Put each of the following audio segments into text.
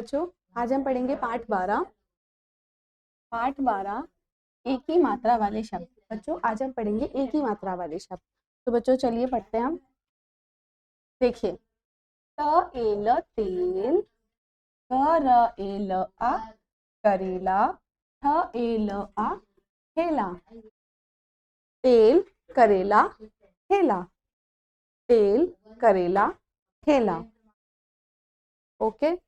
बच्चों आज हम पढ़ेंगे पाठ 12। पाठ 12 एक ही मात्रा वाले शब्द। बच्चों आज हम पढ़ेंगे एक ही मात्रा वाले शब्द। तो बच्चों चलिए पढ़ते हैं हम। देखिए, त एल तेल, कर एल आ करेला, ठ एल आ ठेला। तेल करेला ठेला, तेल करेला ठेला। ओके,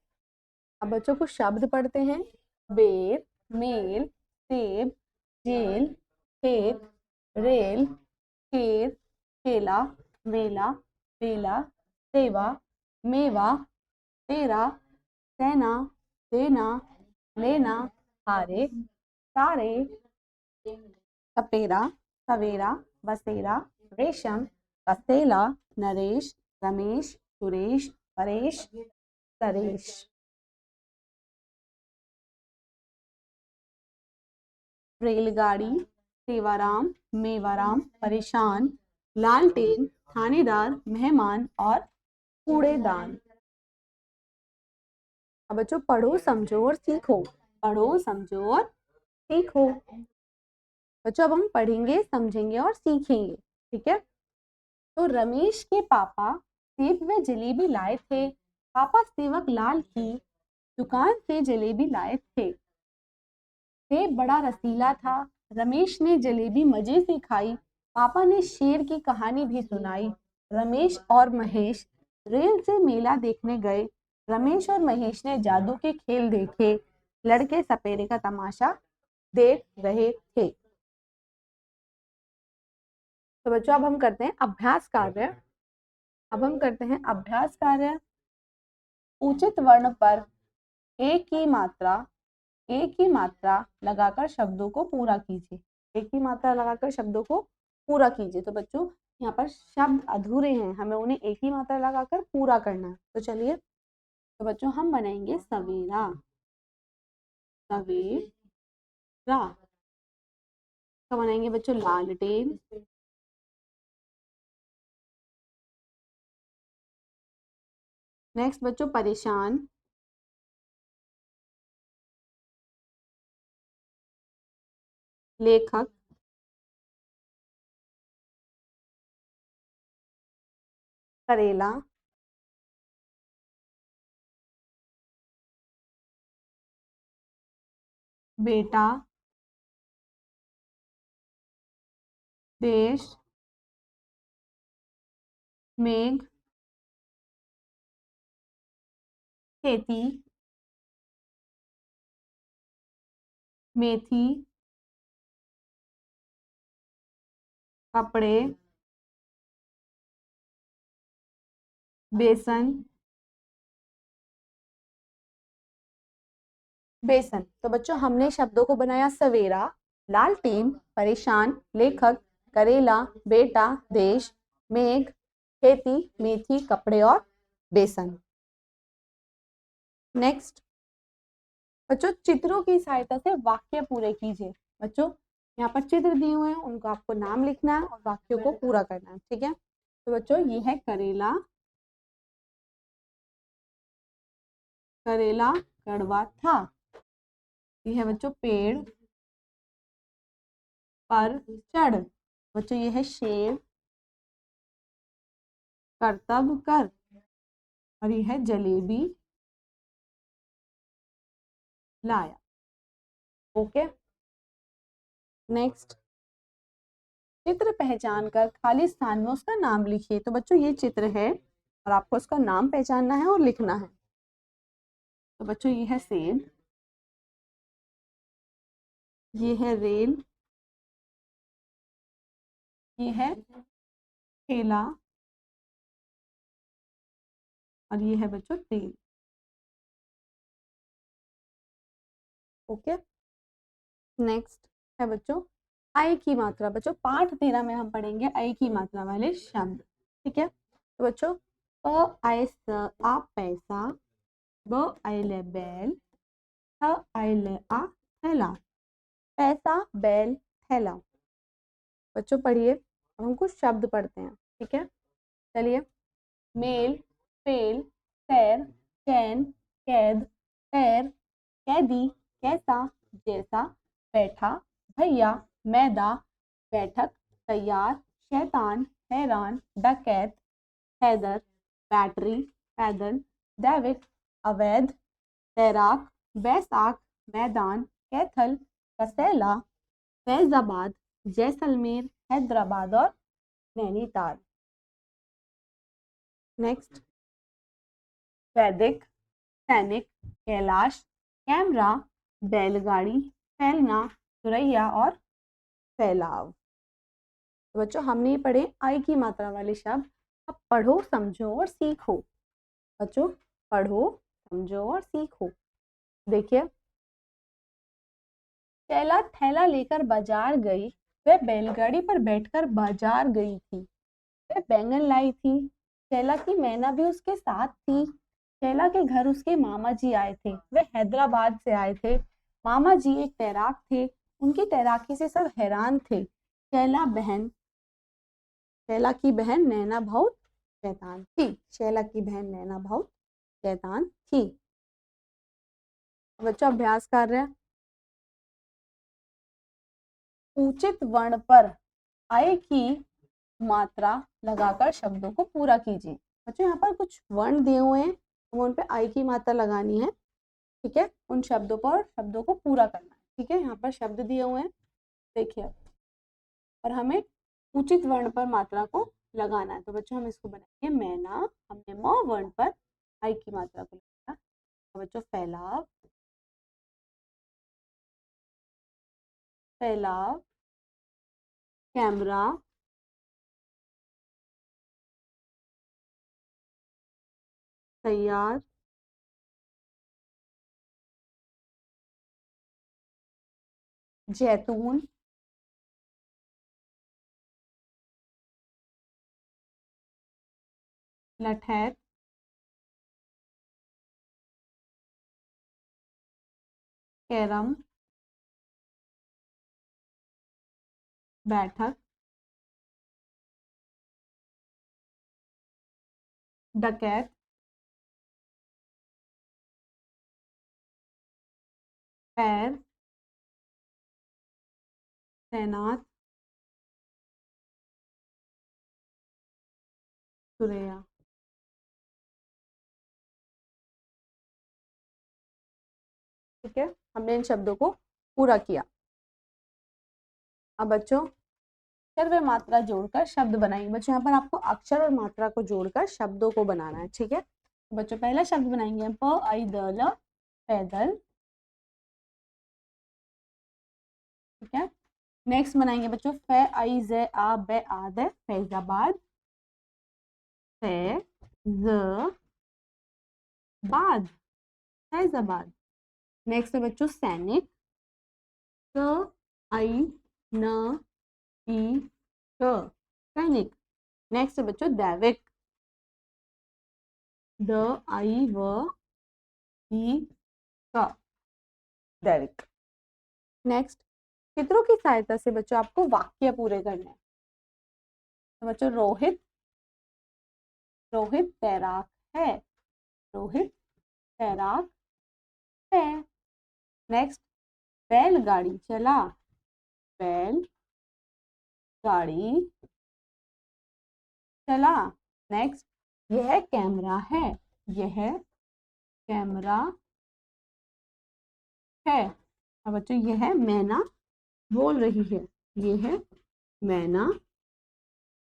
अब बच्चों को शब्द पढ़ते हैं। बेर, मेल, सेब, जेल, खेत, रेल, खेर, केला, वेला, बेला, सेवा, मेवा, तेरा, सेना, देना, लेना, हारे, सारे, सपेरा, सवेरा, बसेरा, रेशम, कसेला, नरेश, रमेश, सुरेश, परेश, सरेश। रेलगाड़ी, सेवाराम, मेवाराम, परेशान, लालटेन, थानेदार, मेहमान और कूड़ेदान। अब बच्चों पढ़ो, समझो और सीखो। पढ़ो, समझो और सीखो। बच्चों अब हम पढ़ेंगे, समझेंगे और सीखेंगे। ठीक है। तो रमेश के पापा सेब व जलेबी लाए थे। पापा सेवक लाल की दुकान से जलेबी लाए थे। सेब बड़ा रसीला था। रमेश ने जलेबी मजे से खाई। पापा ने शेर की कहानी भी सुनाई। रमेश और महेश रेल से मेला देखने गए। रमेश और महेश ने जादू के खेल देखे। लड़के सपेरे का तमाशा देख रहे थे। तो बच्चों अब हम करते हैं अभ्यास कार्य। अब हम करते हैं अभ्यास कार्य। उचित वर्ण पर एक ही मात्रा लगाकर शब्दों को पूरा कीजिए। एक ही मात्रा लगाकर शब्दों को पूरा कीजिए। तो बच्चों यहाँ पर शब्द अधूरे हैं, हमें उन्हें एक ही मात्रा लगाकर पूरा करना है। तो चलिए, तो बच्चों हम बनाएंगे सवेरा, सवेरा। तो बनाएंगे बच्चों लालटेन, नेक्स्ट बच्चों परेशान, लेखक, करेला, बेटा, देश, मेघ, खेती, मेथी, कपड़े, बेसन, बेसन। तो बच्चों हमने शब्दों को बनाया सवेरा, लालटेन, परेशान, लेखक, करेला, बेटा, देश, मेघ, खेती, मेथी, कपड़े और बेसन। नेक्स्ट बच्चों चित्रों की सहायता से वाक्य पूरे कीजिए। बच्चों यहाँ पर चित्र दिए हुए हैं, उनको आपको नाम लिखना है और वाक्यों को पूरा करना है। ठीक है। तो बच्चों ये है करेला, करेला कड़वा था। ये है बच्चों पेड़ पर चढ़। बच्चों ये है शेर, करतब कर। और ये है जलेबी लाया। ओके। नेक्स्ट चित्र पहचान कर खाली स्थान में उसका नाम लिखिए। तो बच्चों ये चित्र है और आपको उसका नाम पहचानना है और लिखना है। तो बच्चों ये है सेब, ये है रेल, ये है ठेला और ये है बच्चों तेल। ओके। नेक्स्ट है बच्चों आई की मात्रा। बच्चों पाठ 13 में हम पढ़ेंगे आई की मात्रा वाले शब्द। ठीक है। तो बच्चों प आए स आ पैसा, ब आइले बैल, थ आइले आ थैला। पैसा, बैल, थैला। बच्चों पढ़िए, अब हम कुछ शब्द पढ़ते हैं। ठीक है। चलिए, मेल, फेल, सैर, चैन, कैद, पैर, कैदी, कैसा, जैसा, बैठा, भैया, मैदा, बैठक, तैयार, शैतान, हैरान, डकैत, हैदर, बैटरी, पैदल, दैविक, अवैध, तैराक, बैसाख, मैदान, कैथल, कसेला, फैजाबाद, जैसलमेर, हैदराबाद और नैनीताल। नेक्स्ट, वैदिक, सैनिक, कैलाश, कैमरा, बैलगाड़ी, फैलना, सुरैया और फैलाव। तो बच्चों हमने ये पढ़े आई की मात्रा वाले शब्द। अब पढ़ो, समझो और सीखो। बच्चों पढ़ो, समझो और सीखो। देखिए, शैला थैला लेकर बाजार गई, वह बैलगाड़ी पर बैठकर बाजार गई थी। वह बैंगन लाई थी। शैला की मैना भी उसके साथ थी। शैला के घर उसके मामा जी आए थे। वे हैदराबाद से आए थे। मामा जी एक तैराक थे। उनकी तैराकी से सब हैरान थे। शैला की बहन नैना बहुत शैतान थी। शैला की बहन नैना बहुत शैतान थी। बच्चों अभ्यास कर रहे हैं। उचित वर्ण पर आई की मात्रा लगाकर शब्दों को पूरा कीजिए। बच्चों यहाँ पर कुछ वर्ण दिए हुए हैं, हमें उन पे आई की मात्रा लगानी है। ठीक है, उन शब्दों पर शब्दों को पूरा करना है। ठीक है, यहाँ पर शब्द दिए हुए हैं, देखिए, और हमें उचित वर्ण पर मात्रा को लगाना है। तो बच्चों हम इसको बनाएंगे मैना। हमने म वर्ण पर आई की मात्रा को लगाया। तो बच्चों फैलाव, फैलाव, कैमरा, तैयार, जैतून, लठैत, कैरम, बैठक, डकैत, पैर, तैनात, सुरैया। ठीक है, हमने इन शब्दों को पूरा किया। अब बच्चों अक्षर व मात्रा जोड़कर शब्द बनाएंगे। बच्चों यहाँ पर आपको अक्षर और मात्रा को जोड़कर शब्दों को बनाना है। ठीक है, तो बच्चों पहला शब्द बनाएंगे हम प आई द ल, पैदल। ठीक है, नेक्स्ट बनाएंगे बच्चों फै आई ज आ बे आद, फैजाबाद। फै ज बाद, फैजाबाद। नेक्स्ट है बच्चों सैनिक, स आई न ई क, सैनिक। नेक्स्ट है बच्चों दैविक, द आई व ई क, दैविक। नेक्स्ट, चित्रों की सहायता से बच्चों आपको वाक्य पूरे करने हैं। तो बच्चों रोहित, रोहित तैराक है, रोहित तैराक है। नेक्स्ट, बैलगाड़ी चला, बैल गाड़ी चला। नेक्स्ट, यह कैमरा है, यह कैमरा है। अब बच्चों यह मैना बोल रही है, यह मैना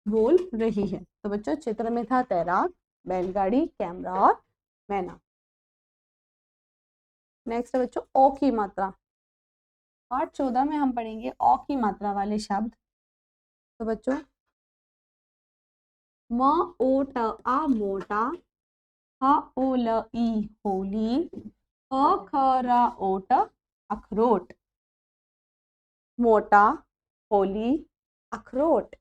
बोल रही है। तो बच्चों चित्र में था तैराक, बैलगाड़ी, कैमरा और मैना। नेक्स्ट है बच्चों ओ की मात्रा। पाठ 14 में हम पढ़ेंगे ओ की मात्रा वाले शब्द। तो बच्चों म ओ ट आ मोटा, ह ओ ल ई होली, अ ख र ओ ट अखरोट। मोटा, होली, अखरोट।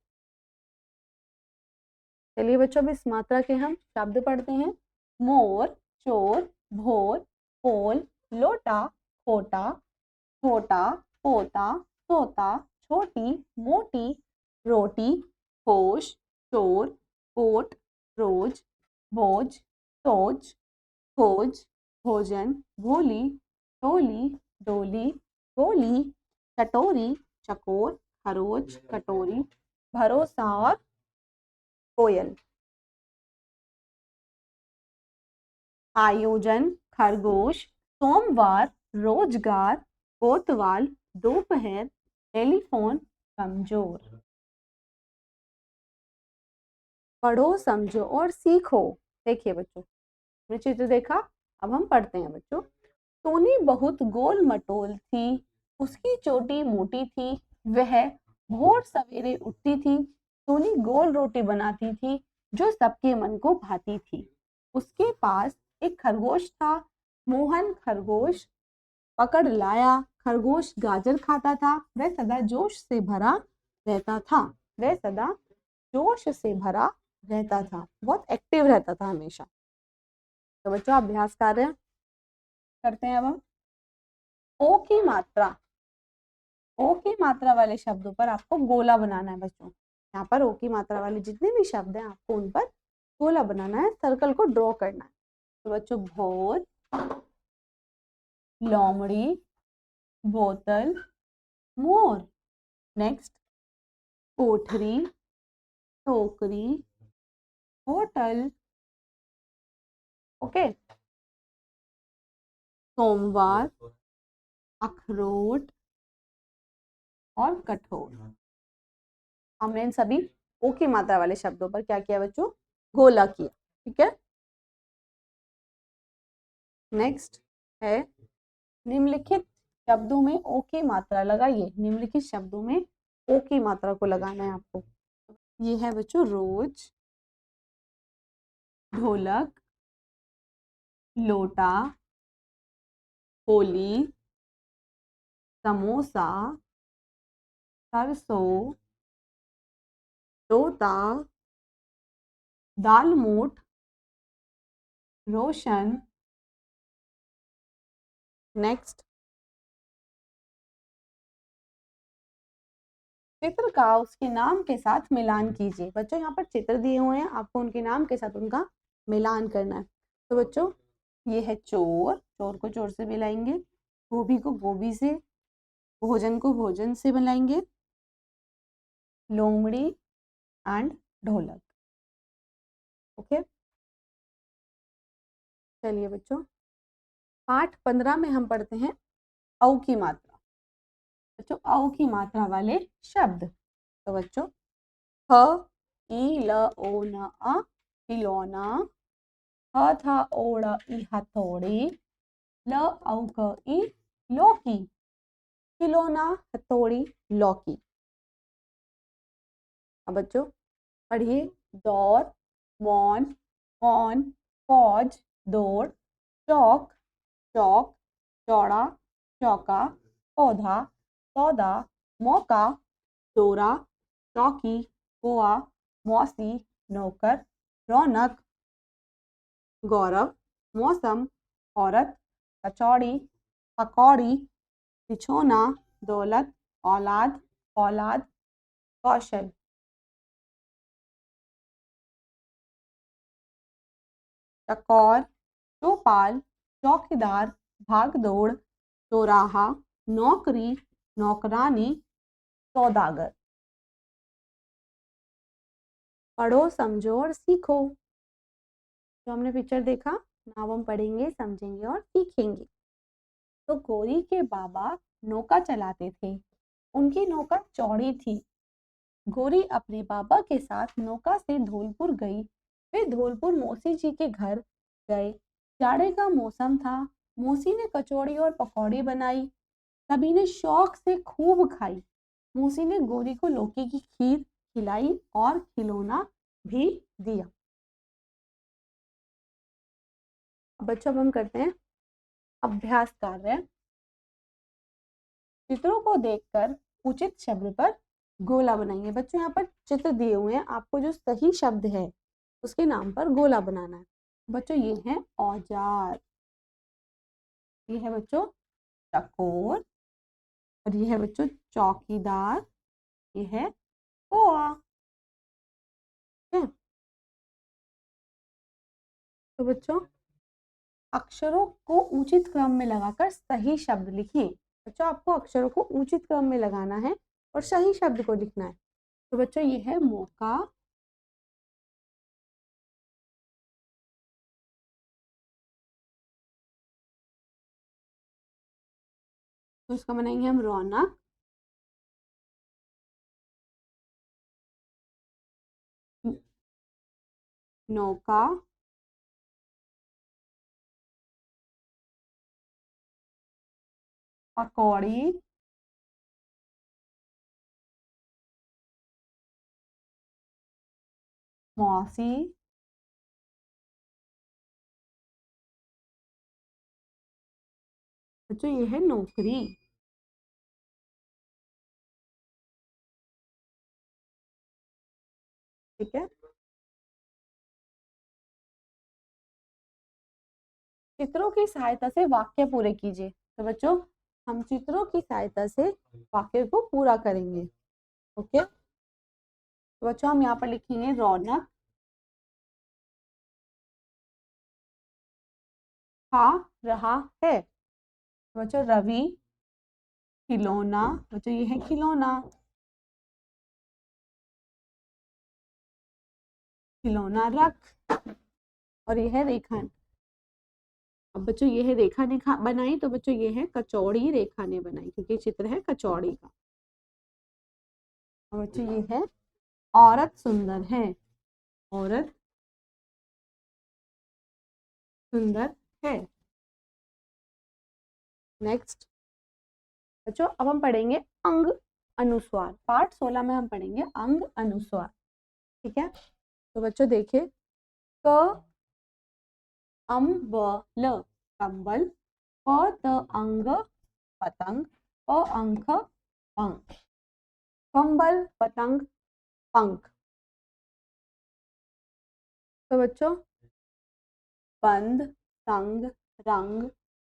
चलिए बच्चों अब इस मात्रा के हम शब्द पढ़ते हैं। मोर, चोर, भोर, पोल, लोटा, खोटा, छोटा, पोता, तोता, छोटी, मोटी, रोटी, होश, चोर, कोट, रोज, बोझ, सोच, खोज, भोजन, भोली, ढोली, डोली, गोली, चटोरी, चकोर, खरोच, कटोरी, भरोसा और कोयल। आयोजन, खरगोश, सोमवार, रोजगार, कोतवाल, दोपहर, टेलीफोन, कमजोर। पढ़ो, समझो और सीखो। देखिए बच्चों, हमने चित्र देखा, अब हम पढ़ते हैं बच्चों। सोनी बहुत गोल मटोल थी, उसकी चोटी मोटी थी, वह भोर सवेरे उठती थी। सोनी गोल रोटी बनाती थी जो सबके मन को भाती थी। उसके पास एक खरगोश था। मोहन खरगोश पकड़ लाया। खरगोश गाजर खाता था। वह सदा जोश से भरा रहता था। वह सदा जोश से भरा रहता था, बहुत एक्टिव रहता था हमेशा। तो बच्चों अभ्यास कार्य करते हैं अब हम। ओ की मात्रा, ओ की मात्रा वाले शब्दों पर आपको गोला बनाना है बच्चों। यहाँ पर ओ की मात्रा वाले जितने भी शब्द हैं आपको उन पर गोला बनाना है, सर्कल को ड्रॉ करना है। तो बच्चों भोर, लोमड़ी, बोतल, मोर। नेक्स्ट कोठरी, टोकरी, होटल। ओके, सोमवार, अखरोट और कठोर। हमने इन सभी ओ की मात्रा वाले शब्दों पर क्या किया बच्चों? गोला किया। ठीक है, नेक्स्ट है निम्नलिखित शब्दों में ओ की मात्रा लगाइए। निम्नलिखित शब्दों में ओ की मात्रा को लगाना है आपको। ये है बच्चों रोज, ढोलक, लोटा, होली, समोसा, सरसों, तोता, दालमोठ, रोशन। नेक्स्ट चित्र का उसके नाम के साथ मिलान कीजिए। बच्चों यहाँ पर चित्र दिए हुए हैं, आपको उनके नाम के साथ उनका मिलान करना है। तो बच्चों ये है चोर, चोर को चोर से मिलाएंगे। गोभी को गोभी से, भोजन को भोजन से मिलाएंगे। लोमड़ी एंड ढोलक। ओके, चलिए बच्चों पाठ 15 में हम पढ़ते हैं औ की मात्रा। बच्चों औ की मात्रा वाले शब्द। तो बच्चों ह, ई, ल, ओ, न, अ, खिलौना। ह था ओड़ ई हथौड़ी। ल औ क ई लौकी। खिलौना, हथौड़ी, लौकी। अब बच्चों पढ़िए। दौड़, मौन, कौन, फौज, दौड़, चौक, चौक, चौड़ा, चौका, पौधा, सौदा, मौका, चोरा, चौकी, कुआ, मौसी, नौकर, रौनक, गौरव, मौसम, औरत, कचौड़ी, पकौड़ी, बिछोना, दौलत, औलाद, औलाद, कौशल। चकौर, चौपाल, चौकीदार, भागदौड़, चौराहा, नौकरी, नौकरानी, सौदागर। पढ़ो, समझो और सीखो। जो हमने पिक्चर देखा, नाम हम पढ़ेंगे, समझेंगे और सीखेंगे। तो गौरी के बाबा नौका चलाते थे। उनकी नौका चौड़ी थी। गौरी अपने बाबा के साथ नौका से धौलपुर गई। वे धौलपुर मौसी जी के घर गए। जाड़े का मौसम था। मौसी ने कचौड़ी और पकौड़ी बनाई। सभी ने शौक से खूब खाई। मौसी ने गौरी को लौकी की खीर खिलाई और खिलौना भी दिया। बच्चों अब हम करते हैं अभ्यास कार्य। चित्रों को देखकर उचित शब्द पर गोला बनाएंगे। बच्चों यहाँ पर चित्र दिए हुए हैं, आपको जो सही शब्द है उसके नाम पर गोला बनाना है। बच्चों ये है औजार, ये है बच्चों चकोर, और ये है बच्चों चौकीदार, ये है कोआ। तो बच्चों अक्षरों को उचित क्रम में लगाकर सही शब्द लिखिए। बच्चों आपको अक्षरों को उचित क्रम में लगाना है और सही शब्द को लिखना है। तो बच्चों ये है मौका, तो इसका बनाएंगे हम रौनक, नौका, पकौड़ी, मौसी, बच्चों ये है नौकरी। ठीक है, चित्रों की सहायता से वाक्य पूरे कीजिए। तो बच्चों हम चित्रों की सहायता से वाक्य को पूरा करेंगे। ओके, तो बच्चों हम यहाँ पर लिखेंगे रौनक खा रहा है। तो बच्चों रवि खिलौना, बच्चों ये है खिलौना, खिलौना रख, और ये है रेखा। अब बच्चों ये है रेखा ने बनाई, तो बच्चों ये है कचौड़ी रेखा ने बनाई, क्योंकि चित्र है कचौड़ी का। और बच्चों ये है औरत सुंदर है, औरत सुंदर है। नेक्स्ट बच्चों अब हम पढ़ेंगे अंग अनुस्वार। पाठ 16 में हम पढ़ेंगे अंग अनुस्वार। ठीक है, तो बच्चों देखिए, क अम्बल कंबल, प त अंग पतंग, प अंक पंख, कंबल पतंग पंख। तो बच्चों बंद संग रंग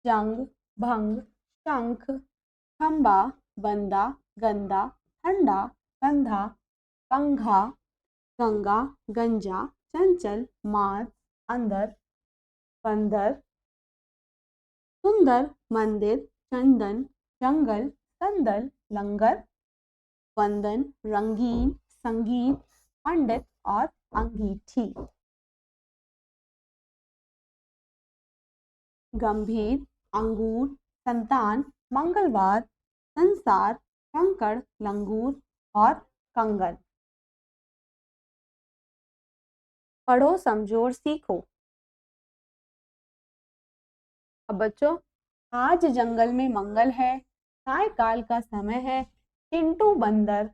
जंग भंग शंख खंबा बंदा गंदा ठंडा कंधा कंघा गंगा गंजा चंचल मार अंदर बंदर सुंदर मंदिर चंदन जंगल संदल लंगर वंदन रंगीन संगीत पंडित और अंगीठी। गंभीर अंगूर संतान मंगलवार संसार कंकड़ लंगूर और कंगन। पढ़ो समझो और सीखो। अब बच्चों आज जंगल में मंगल है, सायकाल का समय है, चिंटू बंदर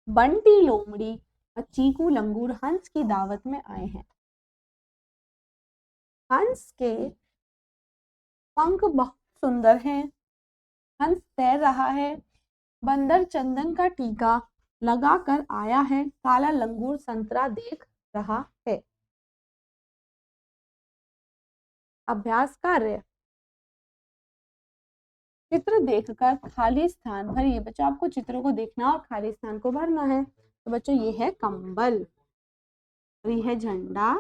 बंटी लोमड़ी और चीकू लंगूर हंस की दावत में आए हैं। हंस के पंख बहुत सुंदर हैं, हंस तैर रहा है, बंदर चंदन का टीका लगा कर आया है, काला लंगूर संतरा देख रहा है। अभ्यास कार्य, चित्र देखकर खाली स्थान भरिए। बच्चों आपको चित्रों को देखना और खाली स्थान को भरना है। तो बच्चों ये है कंबल, और ये है झंडा,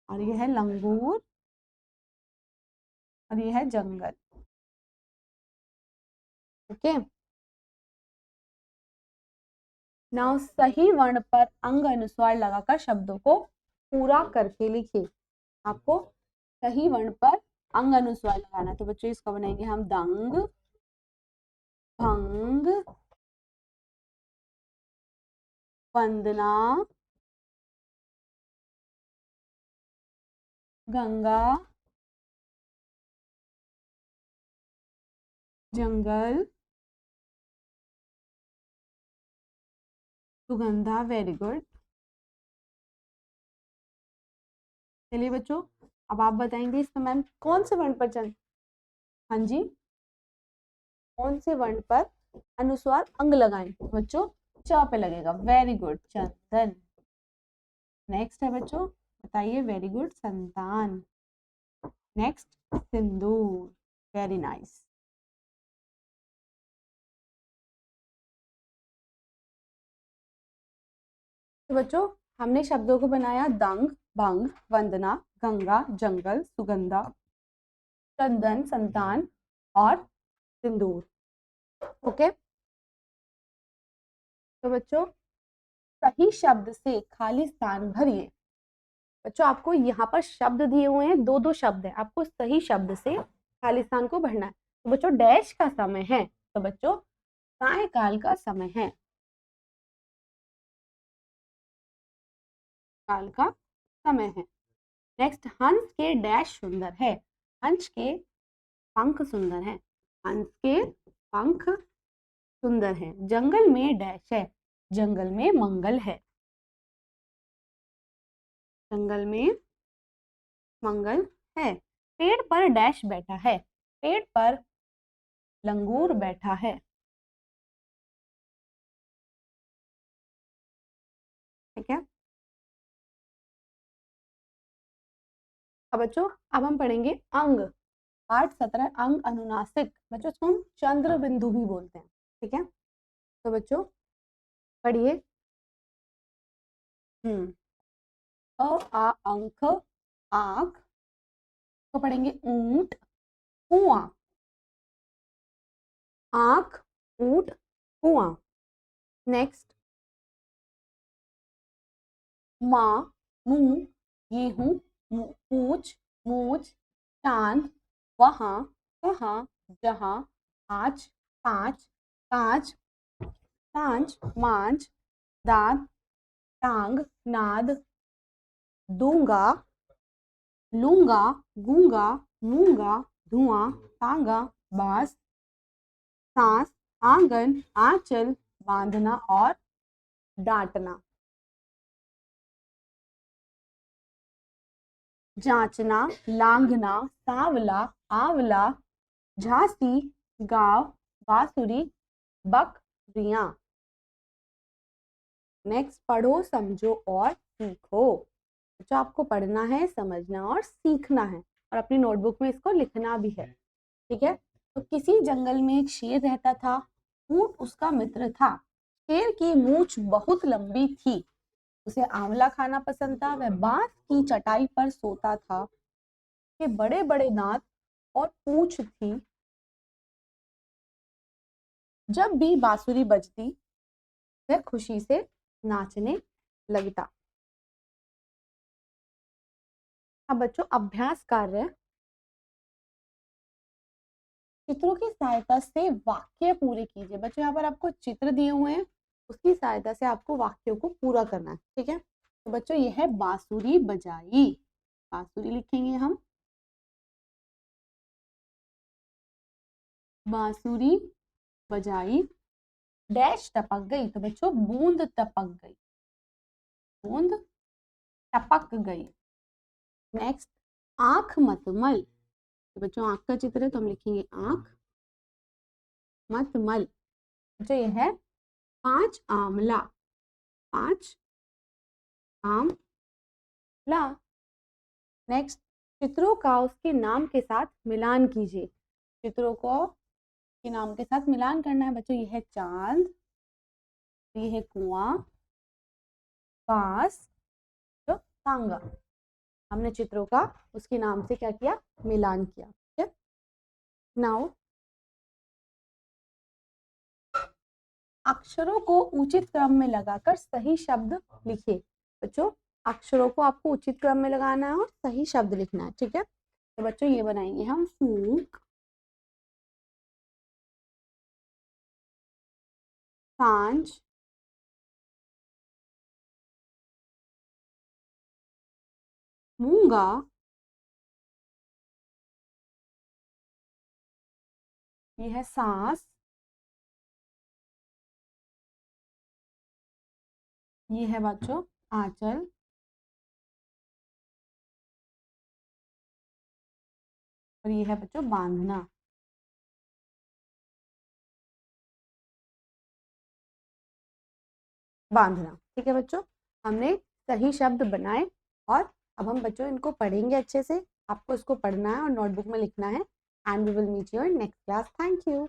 और ये है लंगूर, और ये है जंगल। ओके, नाउ सही वर्ण पर अंग अनुस्वार लगाकर शब्दों को पूरा करके लिखिए। आपको सही वर्ण पर अंग अनुस्वार लगाना। तो बच्चों इसका बनाएंगे हम दंग भंग वंदना गंगा जंगल सुगंधा। Very good. चलिए बच्चों अब आप बताएंगे इसमें मैम कौन से वर्ण पर चल, हाँ जी, कौन से वर्ण पर अनुस्वार अंग लगाएं। बच्चों च पे लगेगा। वेरी गुड चंदन। नेक्स्ट है बच्चों बताइए। वेरी गुड संतान। नेक्स्ट सिंदूर। Very nice. तो बच्चों हमने शब्दों को बनाया दंग भंग, वंदना, गंगा, जंगल, सुगंधा, चंदन, संतान और सिंदूर। ओके, तो बच्चों सही शब्द से खाली स्थान भरिए। बच्चों आपको यहाँ पर शब्द दिए हुए हैं, दो दो शब्द है, आपको सही शब्द से खाली स्थान को भरना है। तो बच्चों डैश का समय है, तो बच्चों सायकाल का समय है, काल का समय है। नेक्स्ट, हंस के डैश सुंदर है, हंस के पंख सुंदर है, हंस के पंख सुंदर है। जंगल में डैश है, जंगल में मंगल है, जंगल में मंगल है। पेड़ पर डैश बैठा है, पेड़ पर लंगूर बैठा है, ठीक है। अब बच्चों अब हम पढ़ेंगे अंग, पाठ 17 अंग अनुनासिक। बच्चों इसको हम चंद्र बिंदु भी बोलते हैं, ठीक है। तो बच्चों पढ़िए। अ आ अंक, आंख, तो पढ़ेंगे ऊंट, कुआं, आंख, ऊंट, कुआं। नेक्स्ट, माँ, मुंह, गेहूं, पूछ, मूछ, चांद, वहां, कहाँ, जहां, आज, पांच, कांच, सांझ, मांझ, दांत, टांग, नाद, दूंगा, लूंगा, गूंगा, मूंगा, धुआं, तांगा, बांस, सांस, आंगन, आंचल, बांधना और डांटना। जांचना, लांघना, सांवला, आंवला, झांसी, गांव, बांसुरी, बकरियां। नेक्स्ट, पढ़ो, समझो और सीखो। जो आपको पढ़ना है, समझना और सीखना है, और अपनी नोटबुक में इसको लिखना भी है, ठीक है। तो किसी जंगल में एक शेर रहता था, ऊंट उसका मित्र था। शेर की मूंछ बहुत लंबी थी, उसे आंवला खाना पसंद था। वह बांस की चटाई पर सोता था, के बड़े बड़े दांत और पूंछ थी। जब भी बांसुरी बजती वह खुशी से नाचने लगता। अब बच्चों अभ्यास कार्य, चित्रों की सहायता से वाक्य पूरे कीजिए। बच्चों यहाँ पर आपको चित्र दिए हुए हैं, उसकी सहायता से आपको वाक्यों को पूरा करना है, ठीक है। तो बच्चों यह है बांसुरी बजाई, बांसुरी लिखेंगे हम, बांसुरी बजाई, डैश टपक गई, तो बच्चों बूंद टपक गई, बूंद टपक गई। नेक्स्ट, आंख मत मल, तो बच्चों आंख का चित्र है, तो हम लिखेंगे आंख मत मल। बच्चों यह है पांच आमला, पांच आमला। नेक्स्ट, चित्रों का उसके नाम के साथ मिलान कीजिए, चित्रों को के नाम के साथ मिलान करना है। बच्चों यह है चांद, ये है कुआं, बांस, जो तांगा। हमने चित्रों का उसके नाम से क्या किया, मिलान किया, ठीक है। नाउ अक्षरों को उचित क्रम में लगाकर सही शब्द लिखिए। बच्चों अक्षरों को आपको उचित क्रम में लगाना है और सही शब्द लिखना है, ठीक है। तो बच्चों ये बनाएंगे हम फूक, सांझ, मूंगा, ये है सांस, ये है बच्चों आंचल, और ये है बच्चों बांधना। बांधना, ठीक है बच्चों। हमने सही शब्द बनाए, और अब हम बच्चों इनको पढ़ेंगे अच्छे से। आपको इसको पढ़ना है और नोटबुक में लिखना है। And we will meet you in next class. Thank you.